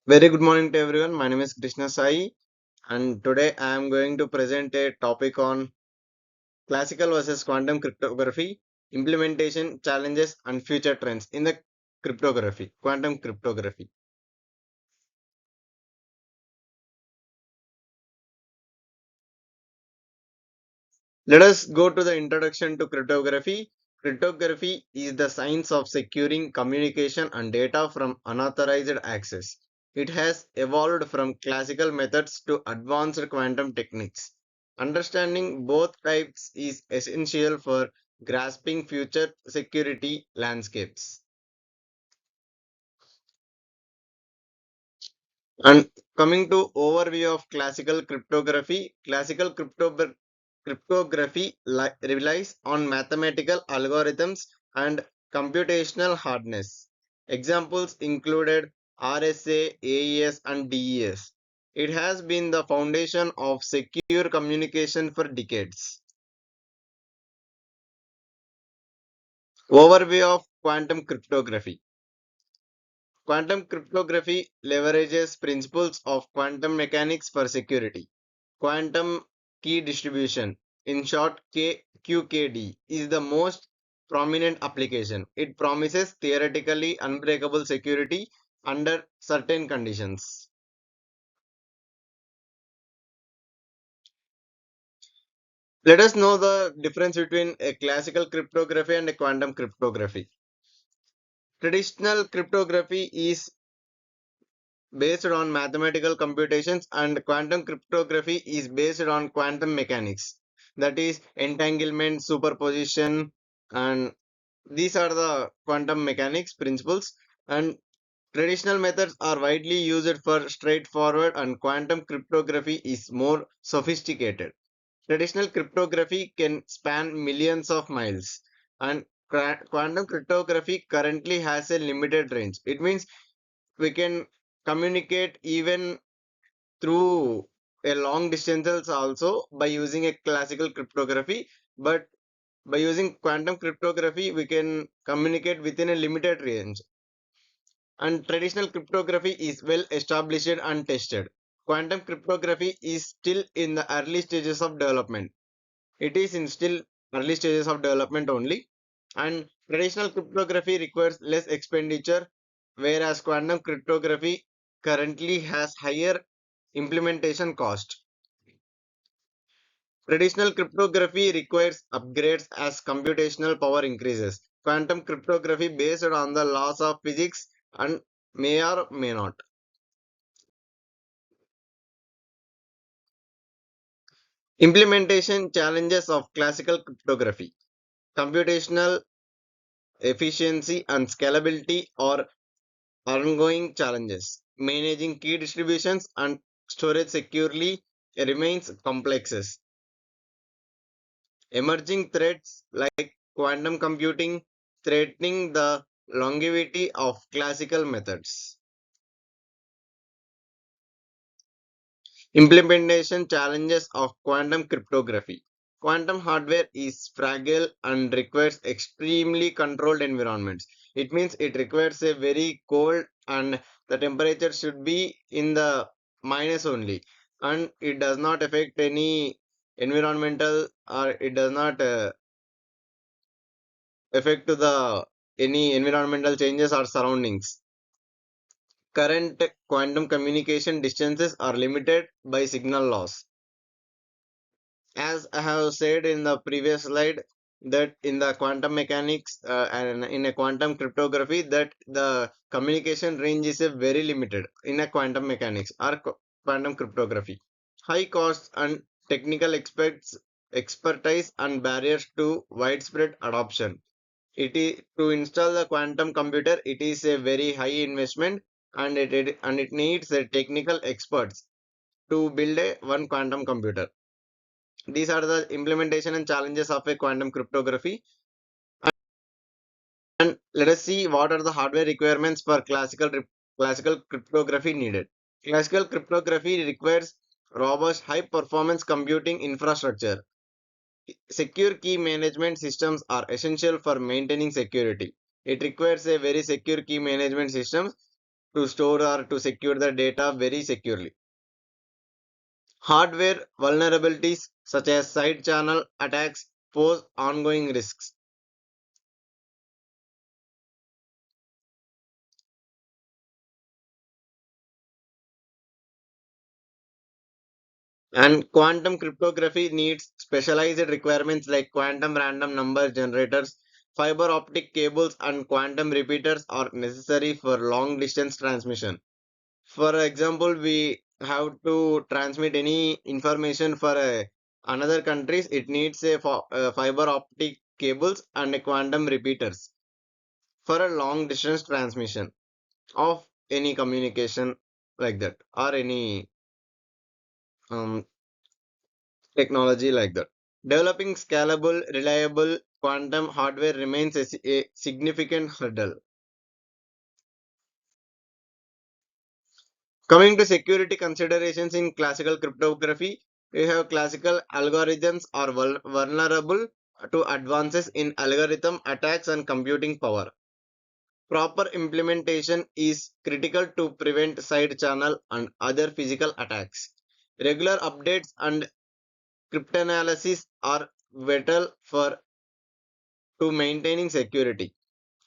Very good morning to everyone. My name is Krishna Sai, and today I am going to present a topic on classical versus quantum cryptography, implementation challenges, and future trends in the quantum cryptography. Let us go to the introduction to cryptography. Cryptography is the science of securing communication and data from unauthorized access. It has evolved from classical methods to advanced quantum techniques. Understanding both types is essential for grasping future security landscapes. And coming to overview of cryptography relies on mathematical algorithms and computational hardness. Examples included RSA, AES, and DES. It has been the foundation of secure communication for decades. Overview of quantum cryptography. Quantum cryptography leverages principles of quantum mechanics for security. Quantum key distribution, in short QKD, is the most prominent application. It promises theoretically unbreakable security under certain conditions. Let us know the difference between a classical cryptography and a quantum cryptography. Traditional cryptography is based on mathematical computations, and quantum cryptography is based on quantum mechanics, that is entanglement, superposition, and these are the quantum mechanics principles. And traditional methods are widely used for straightforward, and quantum cryptography is more sophisticated. Traditional cryptography can span millions of miles, and quantum cryptography currently has a limited range. It means we can communicate even through a long distances also by using a classical cryptography, but by using quantum cryptography we can communicate within a limited range. And traditional cryptography is well established and tested. Quantum cryptography is still in the early stages of development. It is in still early stages of development only. And traditional cryptography requires less expenditure, whereas quantum cryptography currently has higher implementation cost. Traditional cryptography requires upgrades as computational power increases. Quantum cryptography based on the laws of physics and may or may not. Implementation challenges of classical cryptography. Computational efficiency and scalability are ongoing challenges. Managing key distributions and storage securely remains complex. Emerging threats like quantum computing threatening the longevity of classical methods. Implementation challenges of quantum cryptography. Quantum hardware is fragile and requires extremely controlled environments. It means it requires a very cold, and the temperature should be in the minus only, and it does not affect any environmental, or it does not affect to the any environmental changes or surroundings. Current quantum communication distances are limited by signal loss. As I have said in the previous slide, that in the quantum mechanics and in a quantum cryptography, that the communication range is a very limited in a quantum mechanics or quantum cryptography. High costs and technical expertise and barriers to widespread adoption. It is to install the quantum computer. It is a very high investment, and it needs a technical experts to build a one quantum computer. These are the implementation and challenges of a quantum cryptography. And let us see what are the hardware requirements for classical cryptography needed. Classical cryptography requires robust, high performance computing infrastructure. Secure key management systems are essential for maintaining security. It requires a very secure key management system to store or to secure the data very securely. Hardware vulnerabilities such as side channel attacks pose ongoing risks. And quantum cryptography needs specialized requirements like quantum random number generators, fiber optic cables, and quantum repeaters are necessary for long distance transmission. For example, we have to transmit any information for another countries. It needs a fiber optic cables and a quantum repeaters for a long distance transmission of any communication like that or any um, technology like that. Developing scalable, reliable quantum hardware remains a significant hurdle. Coming to security considerations in classical cryptography, we have classical algorithms are vulnerable to advances in algorithm attacks and computing power. Proper implementation is critical to prevent side channel and other physical attacks. Regular updates and cryptanalysis are vital for to maintaining security.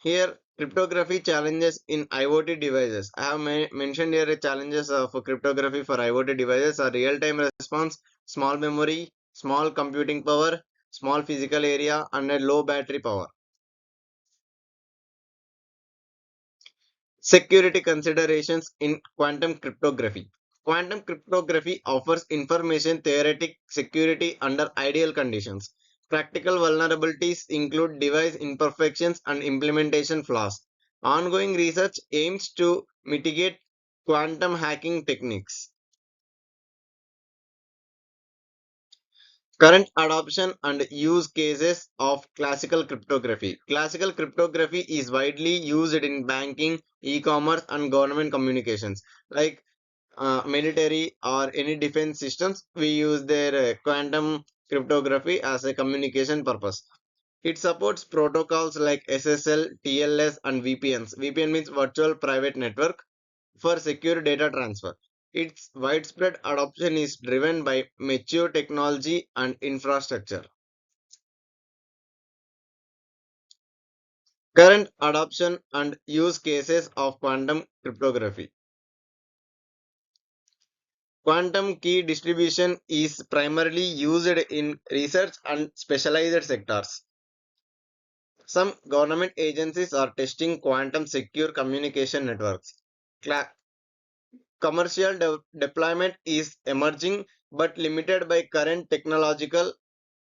Here, cryptography challenges in IoT devices. I have mentioned here challenges of cryptography for IoT devices are real-time response, small memory, small computing power, small physical area, and a low battery power. Security considerations in quantum cryptography. Quantum cryptography offers information theoretic security under ideal conditions. Practical vulnerabilities include device imperfections and implementation flaws. Ongoing research aims to mitigate quantum hacking techniques. Current adoption and use cases of classical cryptography. Classical cryptography is widely used in banking, e-commerce, and government communications. Like military or any defense systems, we use their quantum cryptography as a communication purpose. It supports protocols like SSL, TLS, and VPNs. VPN means virtual private network for secure data transfer. Its widespread adoption is driven by mature technology and infrastructure. Current adoption and use cases of quantum cryptography. Quantum key distribution is primarily used in research and specialized sectors. Some government agencies are testing quantum secure communication networks. Commercial deployment is emerging but limited by current technological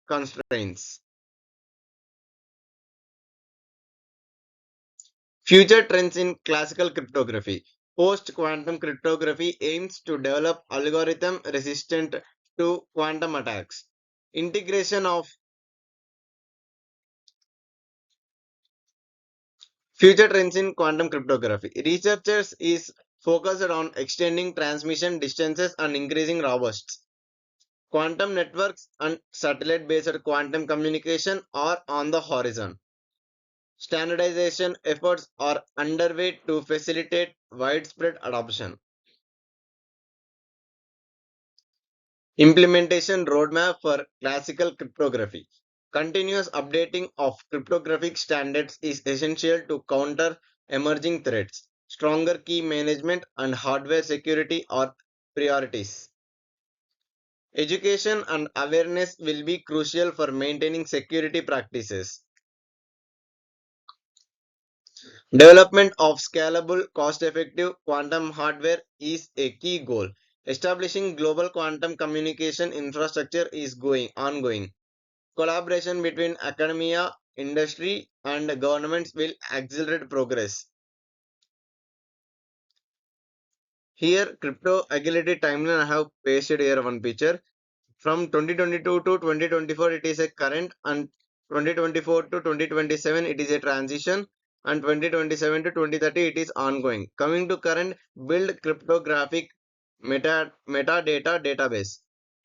constraints. Future trends in classical cryptography. Post quantum cryptography aims to develop algorithm resistant to quantum attacks. Integration of future trends in quantum cryptography. Researchers is focused on extending transmission distances and increasing robust. Quantum networks and satellite based quantum communication are on the horizon. Standardization efforts are underway to facilitate widespread adoption. Implementation roadmap for classical cryptography. Continuous updating of cryptographic standards is essential to counter emerging threats. Stronger key management and hardware security are priorities. Education and awareness will be crucial for maintaining security practices. Development of scalable, cost-effective quantum hardware is a key goal. Establishing global quantum communication infrastructure is ongoing. Collaboration between academia, industry, and governments will accelerate progress. Here, crypto agility timeline I have pasted here one picture. From 2022 to 2024, it is a current, and 2024 to 2027, it is a transition, and 2027 to 2030, it is ongoing. Coming to current, build cryptographic metadata database.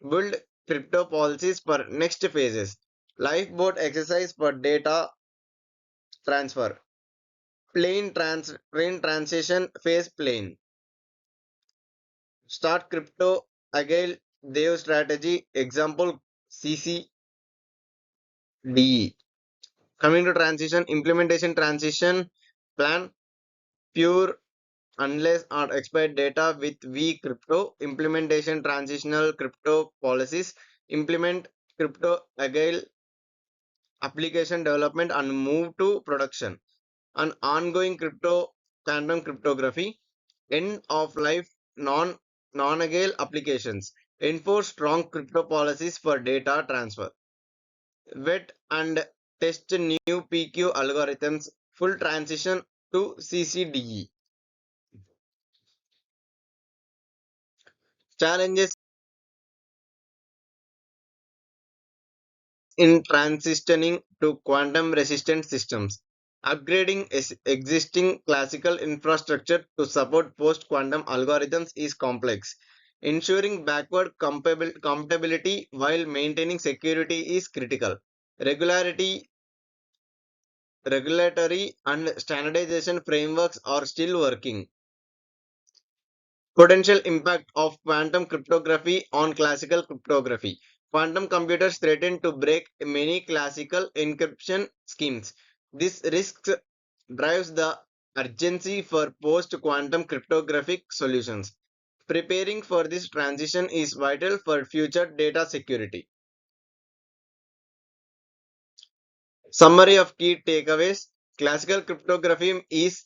Build crypto policies for next phases. Lifeboat exercise for data transfer. Plain transition phase plane. Start crypto agile Dev strategy example CCDE. Coming to transition implementation transition plan pure unless or expired data with V crypto implementation transitional crypto policies implement crypto agile application development and move to production and ongoing crypto quantum cryptography end of life non-agile applications enforce strong crypto policies for data transfer vet and test new PQ algorithms full transition to CCDE challenges in transitioning to quantum resistant systems upgrading existing classical infrastructure to support post quantum algorithms is complex ensuring backward compatibility while maintaining security is critical regularity regulatory and standardization frameworks are still working. Potential impact of quantum cryptography on classical cryptography. Quantum computers threaten to break many classical encryption schemes. This risk drives the urgency for post-quantum cryptographic solutions. Preparing for this transition is vital for future data security. Summary of key takeaways. Classical cryptography is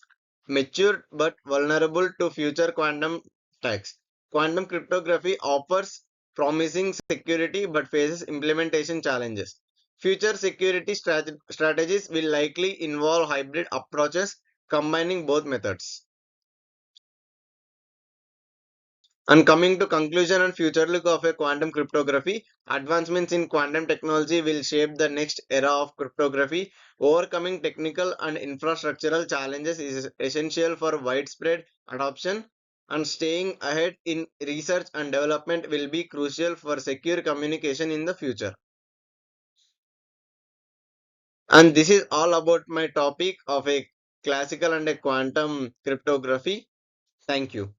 mature but vulnerable to future quantum attacks. Quantum cryptography offers promising security but faces implementation challenges. Future security strategies will likely involve hybrid approaches combining both methods. And coming to conclusion and future look of a quantum cryptography, advancements in quantum technology will shape the next era of cryptography. Overcoming technical and infrastructural challenges is essential for widespread adoption, and staying ahead in research and development will be crucial for secure communication in the future. And this is all about my topic of a classical and a quantum cryptography. Thank you.